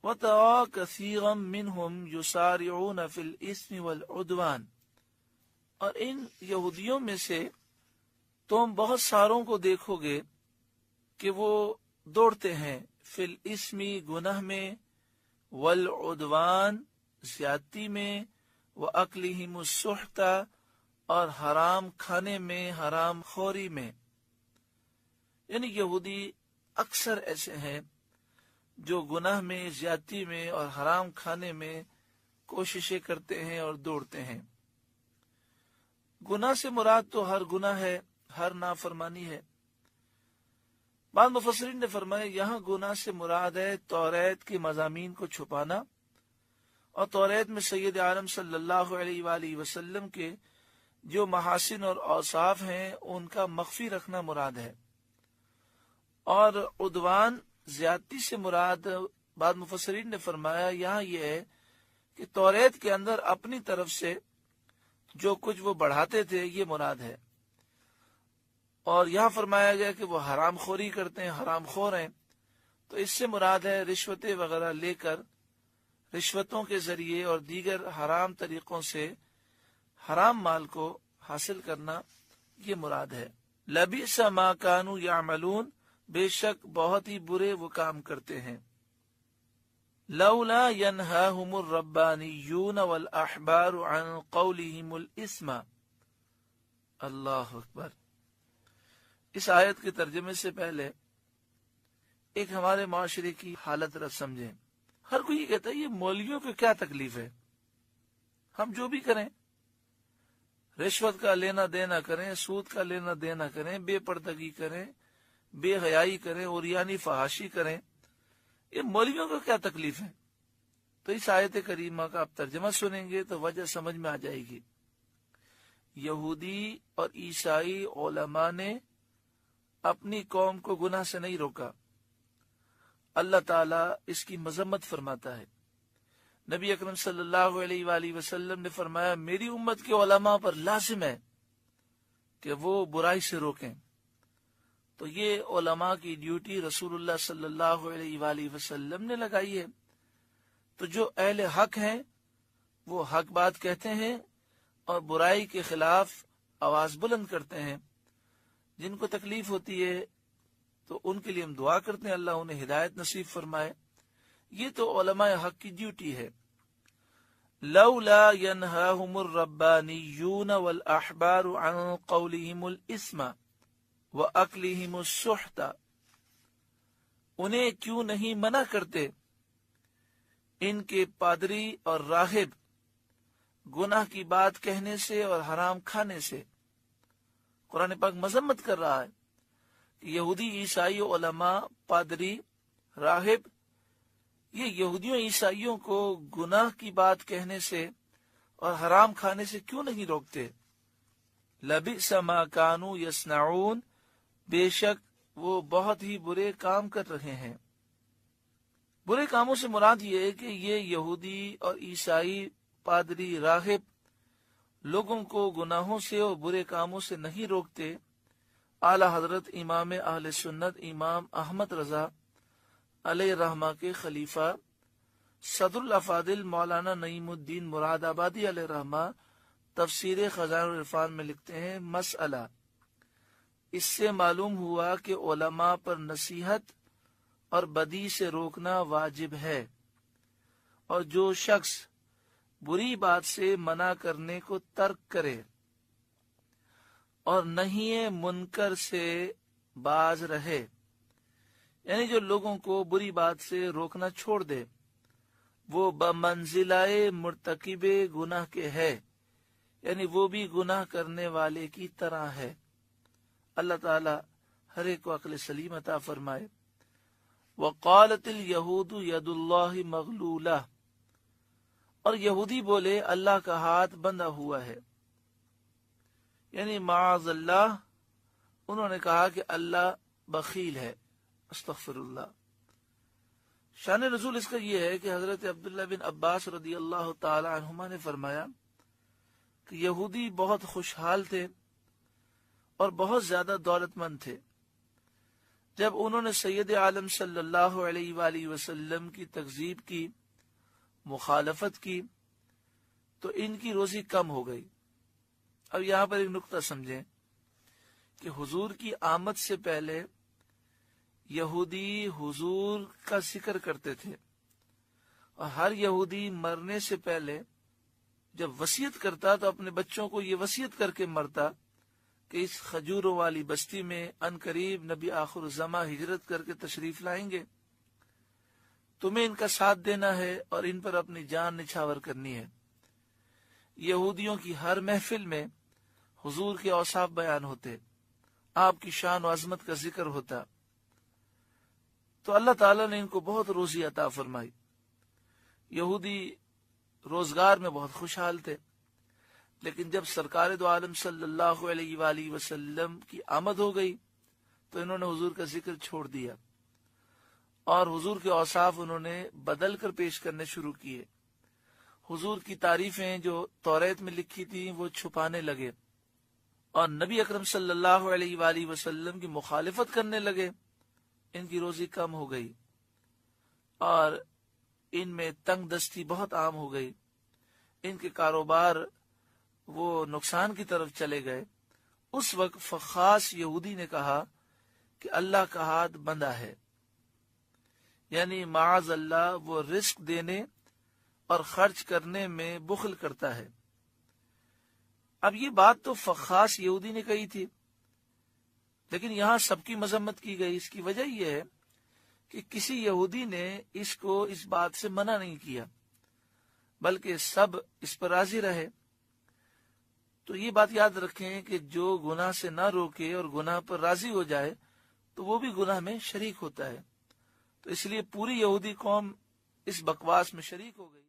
وَتَرَى كَثِيرًا مِّنْهُمْ يُسَارِعُونَ فِي الْإِثْمِ وَالْعُدْوَانِ، اور ان یہودیوں میں سے تم بہت ساروں کو دیکھو گے کہ وہ دوڑتے ہیں فی الاسم گناہ میں، والعدوان زیادتی میں، وَأَكْلِهِمُ السُّحْتَ اور حرام کھانے میں، حرام خوری میں۔ یعنی یہودی اکثر ایسے ہیں جو گناہ میں، زیادتی میں اور حرام کھانے میں کوششیں کرتے ہیں اور دوڑتے ہیں۔ گناہ سے مراد تو ہر گناہ ہے، ہر نافرمانی ہے۔ بعض مفسرین نے فرمایا یہاں گناہ سے مراد ہے توریت کے مضامین کو چھپانا، اور توریت میں سید عالم صلی اللہ علیہ وآلہ وسلم کے جو محاسن اور اوصاف ہیں ان کا مخفی رکھنا مراد ہے۔ اور عدوان زیادتی سے مراد بعض مفسرین نے فرمایا یہاں یہ ہے کہ توریت کے اندر اپنی طرف سے جو کچھ وہ بڑھاتے تھے یہ مراد ہے، اور یہاں فرمایا گیا کہ وہ حرام خوری کرتے ہیں، حرام خور ہیں، تو اس سے مراد ہے رشوتیں وغیرہ لے کر، رشوتوں کے ذریعے اور دیگر حرام طریقوں سے حرام مال کو حاصل کرنا، یہ مراد ہے۔ لبئس ما کانوا یعملون، بے شک بہت ہی برے وہ کام کرتے ہیں۔ لولا ینہاہم الربانیون والاحبار عن قولہم الاسم، اللہ اکبر۔ اس آیت کے ترجمے سے پہلے ایک ہمارے معاشرے کی حالت رت سمجھیں۔ ہر کوئی یہ کہتا ہے یہ مولویوں کو کیا تکلیف ہے، ہم جو بھی کریں، رشوت کا لینا دینا کریں، سود کا لینا دینا کریں، بے پردگی کریں، بے حیائی کریں، عریانی فحاشی کریں، یہ مولویوں کو کیا تکلیف ہے؟ تو اس آیت کریمہ کا آپ ترجمہ سنیں گے تو وجہ سمجھ میں آ جائے گی۔ یہودی اور عیسائی علماء نے اپنی قوم کو گناہ سے نہیں روکا، اللہ تعالیٰ اس کی مذمت فرماتا ہے۔ نبی اکرم صلی اللہ علیہ وآلہ وسلم نے فرمایا میری امت کے علماء پر لازم ہے کہ وہ برائی سے روکیں، تو یہ علماء کی ڈیوٹی رسول اللہ صلی اللہ علیہ وآلہ وسلم نے لگائی ہے۔ تو جو اہل حق ہیں وہ حق بات کہتے ہیں اور برائی کے خلاف آواز بلند کرتے ہیں۔ جن کو تکلیف ہوتی ہے تو ان کے لیے ہم دعا کرتے ہیں اللہ انہیں ہدایت نصیب فرمائے، یہ تو علماء حق کی ڈیوٹی ہے۔ لولا ینہاہم الربانیون والاحبار عن قولہم الاسم وَأَكْلِهِمُ السُّحْتَ، انہیں کیوں نہیں منع کرتے ان کے پادری اور راہب گناہ کی بات کہنے سے اور حرام کھانے سے؟ قرآن پاک مذمت کر رہا ہے کہ یہودی عیسائی علماء، پادری، راہب یہ یہودیوں عیسائیوں کو گناہ کی بات کہنے سے اور حرام کھانے سے کیوں نہیں روکتے؟ لبئس ما کانوا یصنعون، بے شک وہ بہت ہی برے کام کر رہے ہیں۔ برے کاموں سے مراد یہ ہے کہ یہ یہودی اور عیسائی پادری راہب لوگوں کو گناہوں سے اور برے کاموں سے نہیں روکتے۔ اعلی حضرت امام اہل سنت امام احمد رضا علیہ رحمہ کے خلیفہ صدر الافاضل مولانا نعیم الدین مراد آبادی علیہ رحمہ تفسیر خزائن العرفان میں لکھتے ہیں مسئلہ، اس سے معلوم ہوا کہ علماء پر نصیحت اور بدی سے روکنا واجب ہے، اور جو شخص بری بات سے منع کرنے کو ترک کرے اور نہیں منکر سے باز رہے، یعنی جو لوگوں کو بری بات سے روکنا چھوڑ دے، وہ بمنزلہ مرتکب گناہ کے ہے، یعنی وہ بھی گناہ کرنے والے کی طرح ہے۔ اللہ تعالی ہر ایک کو عقل سلیم عطا فرمائے۔ وقالت اليہود ید اللہ مغلولہ، اور یہودی بولے اللہ کا ہاتھ بندھا ہوا ہے، یعنی معاذ اللہ انہوں نے کہا کہ اللہ بخیل ہے، استغفر اللہ۔ شان نزول اس کا یہ ہے کہ حضرت عبداللہ بن عباس رضی اللہ تعالی عنہما نے فرمایا کہ یہودی بہت خوشحال تھے اور بہت زیادہ دولت مند تھے۔ جب انہوں نے سید عالم صلی اللہ علیہ وآلہ وسلم کی تکذیب کی، مخالفت کی، تو ان کی روزی کم ہو گئی۔ اب یہاں پر ایک نقطہ سمجھیں کہ حضور کی آمد سے پہلے یہودی حضور کا ذکر کرتے تھے، اور ہر یہودی مرنے سے پہلے جب وصیت کرتا تو اپنے بچوں کو یہ وصیت کر کے مرتا کہ اس کھجوروں والی بستی میں ان قریب نبی آخر الزماں ہجرت کر کے تشریف لائیں گے، تمہیں ان کا ساتھ دینا ہے اور ان پر اپنی جان نچھاور کرنی ہے۔ یہودیوں کی ہر محفل میں حضور کے اوصاف بیان ہوتے، آپ کی شان و عظمت کا ذکر ہوتا، تو اللہ تعالیٰ نے ان کو بہت روزی عطا فرمائی۔ یہودی روزگار میں بہت خوشحال تھے، لیکن جب سرکار دو عالم صلی اللہ علیہ وآلہ وسلم کی آمد ہو گئی تو انہوں نے حضور کا ذکر چھوڑ دیا، اور حضور کے اوصاف انہوں نے بدل کر پیش کرنے شروع کیے۔ حضور کی تعریفیں جو توریت میں لکھی تھیں وہ چھپانے لگے، اور نبی اکرم صلی اللہ علیہ وآلہ وسلم کی مخالفت کرنے لگے۔ ان کی روزی کم ہو گئی اور ان میں تنگ دستی بہت عام ہو گئی، ان کے کاروبار وہ نقصان کی طرف چلے گئے۔ اس وقت فخاص یہودی نے کہا کہ اللہ کا ہاتھ بندھا ہے، یعنی معاذ اللہ وہ رزق دینے اور خرچ کرنے میں بخل کرتا ہے۔ اب یہ بات تو فخاص یہودی نے کہی تھی، لیکن یہاں سب کی مذمت کی گئی۔ اس کی وجہ یہ ہے کہ کسی یہودی نے اس کو اس بات سے منع نہیں کیا، بلکہ سب اس پر راضی رہے۔ تو یہ بات یاد رکھیں کہ جو گناہ سے نہ روکے اور گناہ پر راضی ہو جائے تو وہ بھی گناہ میں شریک ہوتا ہے۔ تو اس لیے پوری یہودی قوم اس بکواس میں شریک ہو گئی۔